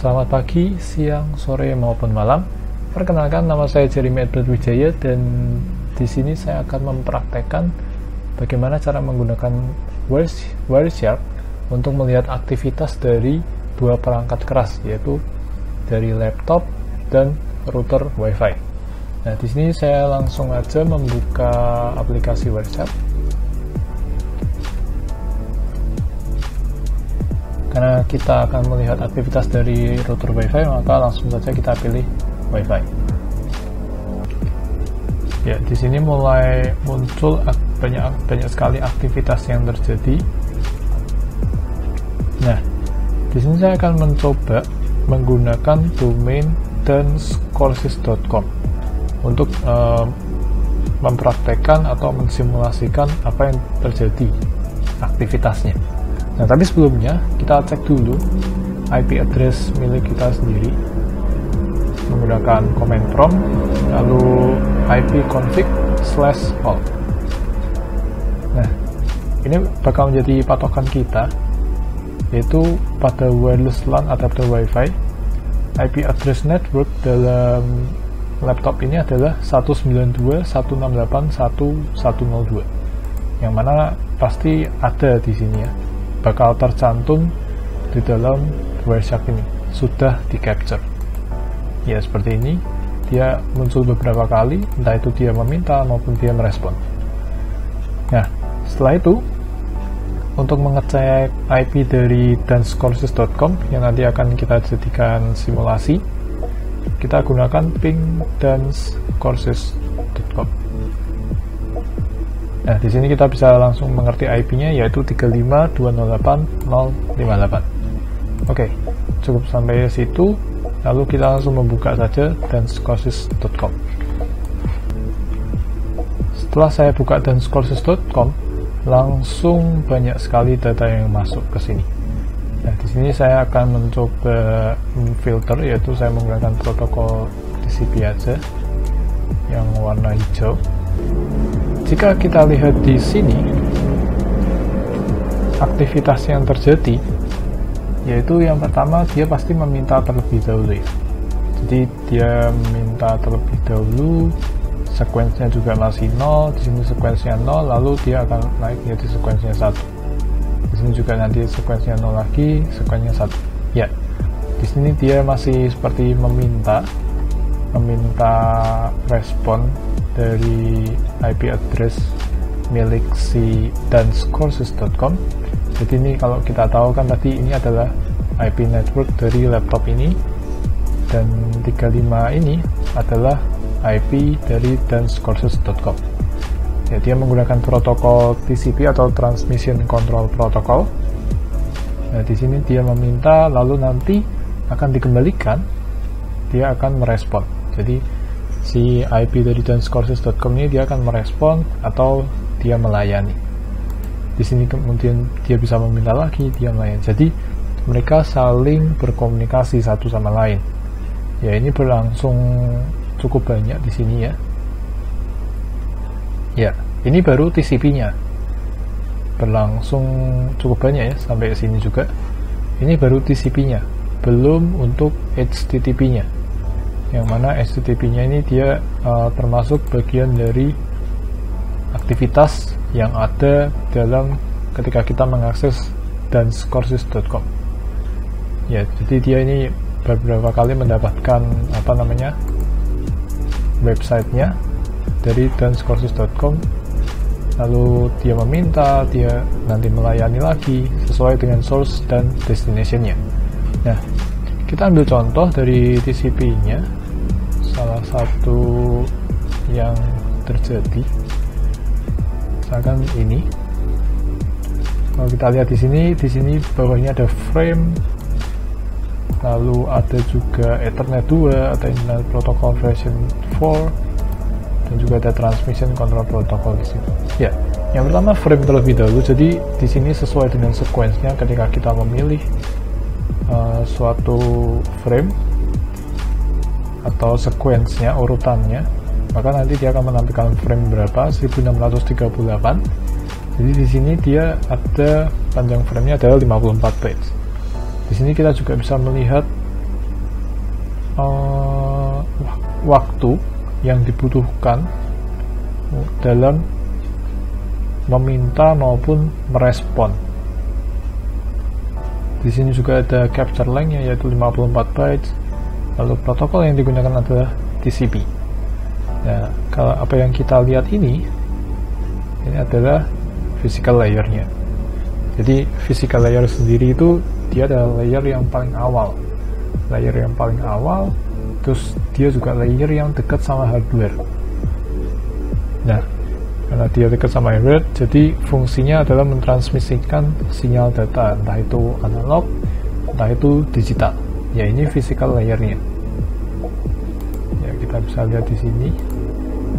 Selamat pagi, siang, sore, maupun malam. Perkenalkan, nama saya Jeremy Edward Wijaya, dan di sini saya akan mempraktekkan bagaimana cara menggunakan Wireshark untuk melihat aktivitas dari dua perangkat keras, yaitu dari laptop dan router WiFi. Nah, di sini saya langsung aja membuka aplikasi Wireshark. Karena kita akan melihat aktivitas dari router WiFi, maka langsung saja kita pilih WiFi. Ya, di sini mulai muncul banyak sekali aktivitas yang terjadi. Nah, di sini saya akan mencoba menggunakan domain dancecourses.com untuk mempraktekkan atau mensimulasikan apa yang terjadi aktivitasnya. Nah, tapi sebelumnya kita cek dulu IP address milik kita sendiri menggunakan command prompt, lalu ipconfig/all. Nah, ini bakal menjadi patokan kita, yaitu pada wireless LAN adapter WiFi, IP address network dalam laptop ini adalah 192.168.1.102, yang mana pasti ada di sini ya, bakal tercantum di dalam Wireshark ini, sudah di capture. Ya, seperti ini, dia muncul beberapa kali, entah itu dia meminta maupun dia merespon. Nah, setelah itu, untuk mengecek IP dari dancecourses.com yang nanti akan kita jadikan simulasi, kita gunakan ping dancecourses.com. Nah, di sini kita bisa langsung mengerti IP-nya, yaitu 35.208.058. Oke, cukup sampai situ. Lalu kita langsung membuka saja dancecourses.com. Setelah saya buka dancecourses.com, langsung banyak sekali data yang masuk ke sini. Nah, di sini saya akan mencoba filter, yaitu saya menggunakan protokol TCP aja yang warna hijau. Jika kita lihat di sini, aktivitas yang terjadi, yaitu yang pertama, dia pasti meminta terlebih dahulu ya. Jadi dia meminta terlebih dahulu, sekuensnya juga masih 0, di sini sekuensnya 0, lalu dia akan naik menjadi sekuensnya 1. Di sini juga nanti sekuensnya 0 lagi, sekuensnya 1. Ya, di sini dia masih seperti meminta respon dari IP address milik si dancecourses.com. Jadi ini kalau kita tahu kan tadi ini adalah IP network dari laptop ini, dan 35 ini adalah IP dari dancecourses.com. Ya, dia menggunakan protokol TCP atau Transmission Control Protocol. Nah, di sini dia meminta, lalu nanti akan dikembalikan, dia akan merespon. Jadi si IP dari dancecourses.com ini dia akan merespon atau dia melayani. Di sini kemudian dia bisa meminta lagi, dia melayani. Jadi mereka saling berkomunikasi satu sama lain. Ya, ini berlangsung cukup banyak di sini ya. Ya, ini baru TCP-nya. Berlangsung cukup banyak ya, sampai sini juga. Ini baru TCP-nya, belum untuk HTTP-nya. Yang mana HTTP-nya ini dia termasuk bagian dari aktivitas yang ada dalam ketika kita mengakses dancecourses.com. Ya, jadi dia ini beberapa kali mendapatkan websitenya dari dancecourses.com, lalu dia meminta, dia nanti melayani lagi sesuai dengan source dan destination-nya. Nah, kita ambil contoh dari TCP-nya, salah satu yang terjadi, misalkan ini. Kalau kita lihat di sini bawahnya ada frame, lalu ada juga Ethernet 2 atau Internet Protocol version 4, dan juga ada Transmission Control Protocol di sini. Ya, yang pertama frame terlebih dahulu. Jadi di sini sesuai dengan sequence-nya, ketika kita memilih suatu frame atau sequence-nya, urutannya, maka nanti dia akan menampilkan frame berapa, 1638. Jadi di sini dia ada panjang frame-nya adalah 54 bits. Di sini kita juga bisa melihat waktu yang dibutuhkan dalam meminta maupun merespon. Di sini juga ada capture length-nya yaitu 54 bytes. Lalu protokol yang digunakan adalah TCP. Nah, kalau apa yang kita lihat ini adalah physical layer-nya. Jadi physical layer sendiri itu dia adalah layer yang paling awal. Layer yang paling awal, terus dia juga layer yang dekat sama hardware. Nah, karena dia dekat sama hardware, jadi fungsinya adalah mentransmisikan sinyal data, entah itu analog, entah itu digital. Ya, ini physical layer-nya. Ya, kita bisa lihat di sini.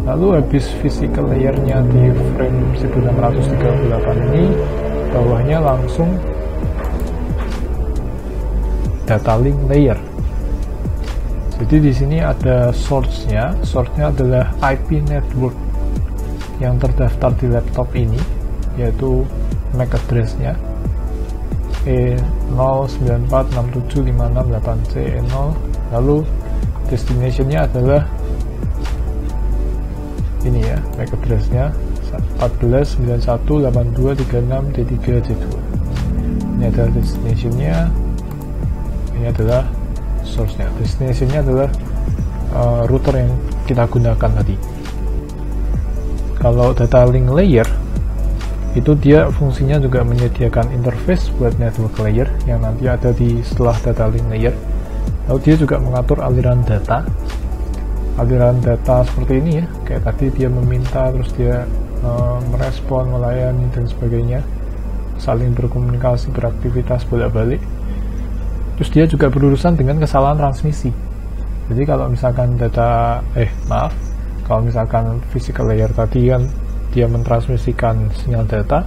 Lalu habis physical layer-nya di frame 1638 ini, bawahnya langsung data link layer. Jadi di sini ada source-nya. Source-nya adalah IP network yang terdaftar di laptop ini, yaitu MAC address-nya E094675658C0. Lalu destination-nya adalah ini ya, MAC address-nya 14918236D3J2. Ini adalah destination-nya, ini adalah source-nya. Destination-nya adalah router yang kita gunakan tadi. Kalau data link layer itu dia fungsinya juga menyediakan interface buat network layer yang nanti ada di setelah data link layer. Lalu dia juga mengatur aliran data seperti ini ya, kayak tadi dia meminta, terus dia merespon, melayani dan sebagainya, saling berkomunikasi, beraktivitas bolak-balik. Terus dia juga berurusan dengan kesalahan transmisi. Jadi kalau misalkan kalau misalkan physical layer tadi kan dia mentransmisikan sinyal data,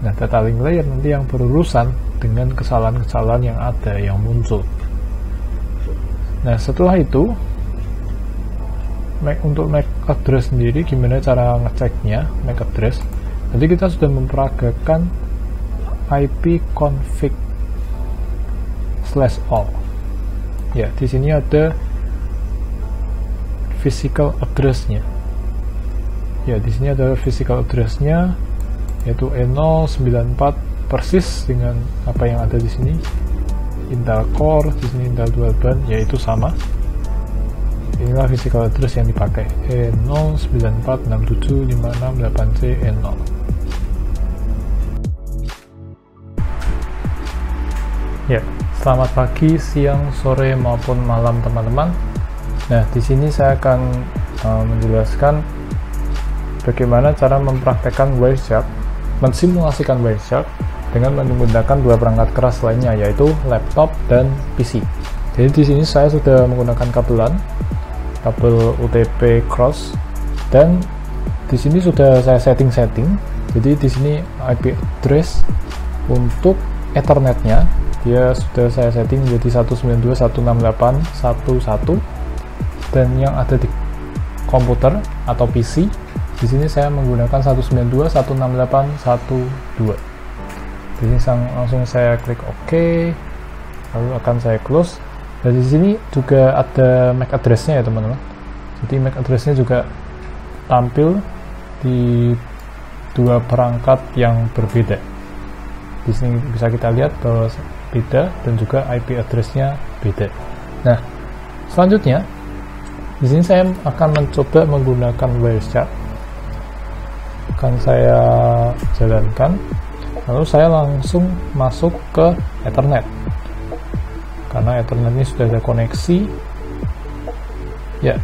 nah data link layer nanti yang berurusan dengan kesalahan-kesalahan yang ada, yang muncul. Nah setelah itu, untuk MAC address sendiri gimana cara ngeceknya MAC address? Nanti kita sudah memperagakan IP config /all. Ya, di sini ada physical address-nya. Ya, di sini ada physical address-nya, yaitu E094 persis dengan apa yang ada di sini. Intel Core, di sini Intel Dual Band, yaitu sama. Inilah physical address yang dipakai, E094675658C0. Ya, selamat pagi, siang, sore maupun malam teman-teman. Nah, di sini saya akan menjelaskan bagaimana cara mempraktekkan Wireshark, mensimulasikan Wireshark dengan menggunakan dua perangkat keras lainnya, yaitu laptop dan PC. Jadi di sini saya sudah menggunakan kabel UTP cross, dan di sini sudah saya setting. Jadi di sini IP address untuk Ethernet-nya dia sudah saya setting menjadi 192.168.1.1, dan yang ada di komputer atau PC di sini saya menggunakan 192.168.1.2. Di sini langsung saya klik OK, lalu akan saya close. Dan di sini juga ada MAC address-nya ya teman-teman. Jadi MAC address-nya juga tampil di dua perangkat yang berbeda. Di sini bisa kita lihat bahwa beda, dan juga IP address-nya beda. Nah, selanjutnya di sini saya akan mencoba menggunakan Wireshark. Akan saya jalankan, lalu saya langsung masuk ke Ethernet. Karena Ethernet ini sudah ada koneksi. Ya.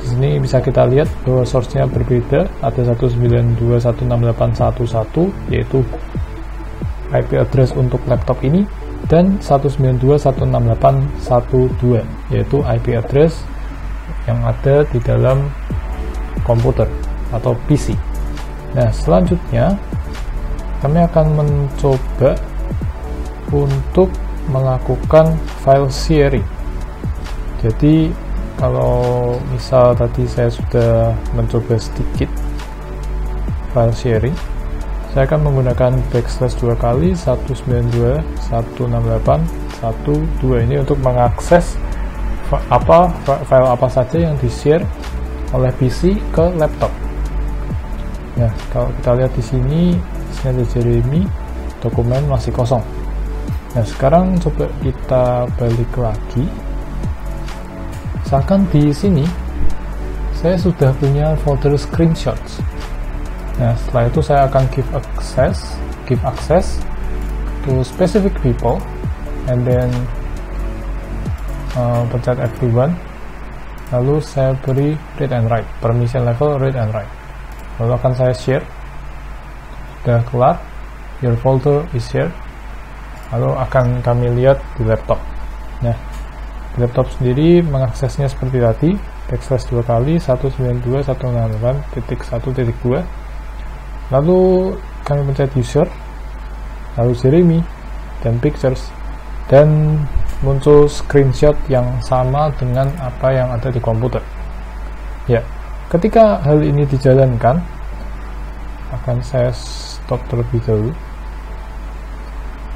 Di sini bisa kita lihat bahwa source-nya berbeda, ada 192.168.1.1 yaitu IP address untuk laptop ini, dan 192.168.1.2 yaitu IP address yang ada di dalam komputer atau PC. Nah, selanjutnya kami akan mencoba untuk melakukan file sharing. Jadi kalau misal tadi saya sudah mencoba sedikit file sharing, saya akan menggunakan backslash 2 kali 192.168.1.2 ini untuk mengakses file apa saja yang di-share oleh PC ke laptop. Nah, kalau kita lihat di sini ada Jeremy, dokumen masih kosong. Nah, sekarang coba kita balik lagi. Misalkan di sini saya sudah punya folder screenshots. Nah, setelah itu saya akan give access to specific people, and then pencet F1, lalu saya beri read and write, permission level read and write, lalu akan saya share. Sudah kelar, your folder is shared, lalu akan kami lihat di laptop. Nah, di laptop sendiri mengaksesnya seperti tadi, backslash 2 kali 192.168.1.2, lalu kami pencet user, lalu Jeremy, dan pictures, dan muncul screenshot yang sama dengan apa yang ada di komputer. Ya, ketika hal ini dijalankan, akan saya stop terlebih dahulu.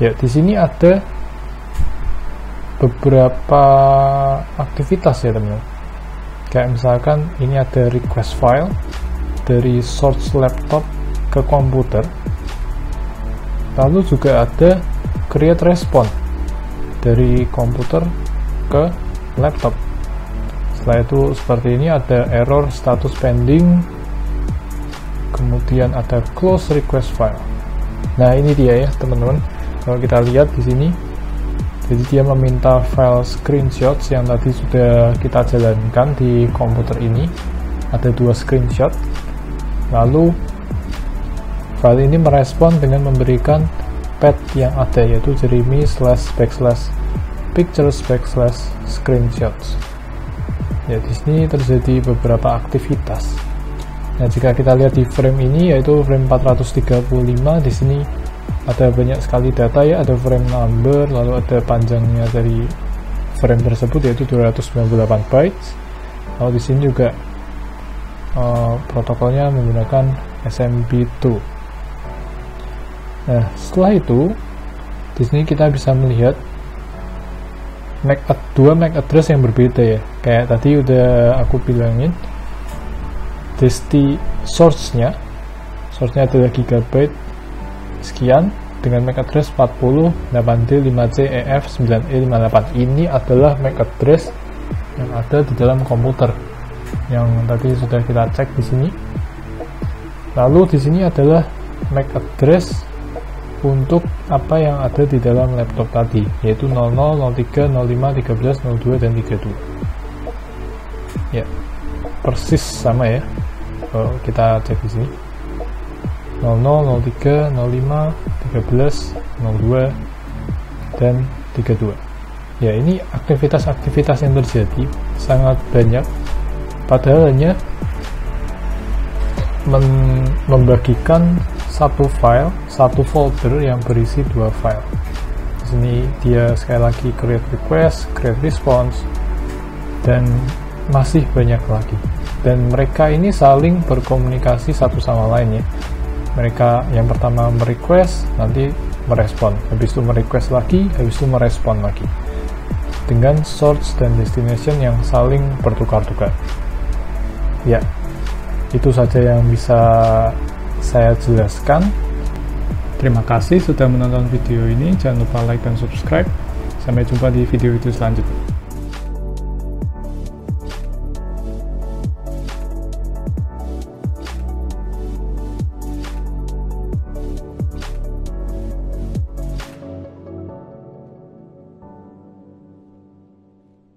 Ya, di sini ada beberapa aktivitas ya teman-teman. Kayak misalkan ini ada request file dari source laptop ke komputer, lalu juga ada create response dari komputer ke laptop. Setelah itu seperti ini, ada error status pending, kemudian ada close request file. Nah, ini dia ya teman-teman. Kalau kita lihat di sini, jadi dia meminta file screenshots yang tadi sudah kita jalankan di komputer ini. Ada 2 screenshot. Lalu file ini merespon dengan memberikan path yang ada, yaitu jeremy/pictures/screenshots. Ya, di sini terjadi beberapa aktivitas. Nah, jika kita lihat di frame ini, yaitu frame 435, di sini ada banyak sekali data ya, ada frame number, lalu ada panjangnya dari frame tersebut yaitu 298 bytes. Lalu di sini juga protokolnya menggunakan SMB2. Nah, setelah itu di sini kita bisa melihat dua MAC address yang berbeda ya. Kayak tadi udah aku bilangin, desti source-nya adalah gigabyte sekian dengan MAC address 40 8D5C EF9E58. Ini adalah MAC address yang ada di dalam komputer yang tadi sudah kita cek di sini. Lalu di sini adalah MAC address untuk apa yang ada di dalam laptop tadi, yaitu 00, 03, 05, 13, 02, dan 32. Ya, persis sama ya. Kalau kita cek di sini 00, 03, 05, 13, 02, dan 32. Ya, ini aktivitas-aktivitas yang terjadi sangat banyak, padahal hanya membagikan satu file, satu folder yang berisi 2 file. Di sini dia sekali lagi create request, create response, dan masih banyak lagi. Dan mereka ini saling berkomunikasi satu sama lain ya. Mereka yang pertama merequest, nanti merespon, habis itu merequest lagi, habis itu merespon lagi, dengan source dan destination yang saling bertukar-tukar. Ya, itu saja yang bisa saya jelaskan. Terima kasih sudah menonton video ini. Jangan lupa like dan subscribe. Sampai jumpa di video selanjutnya.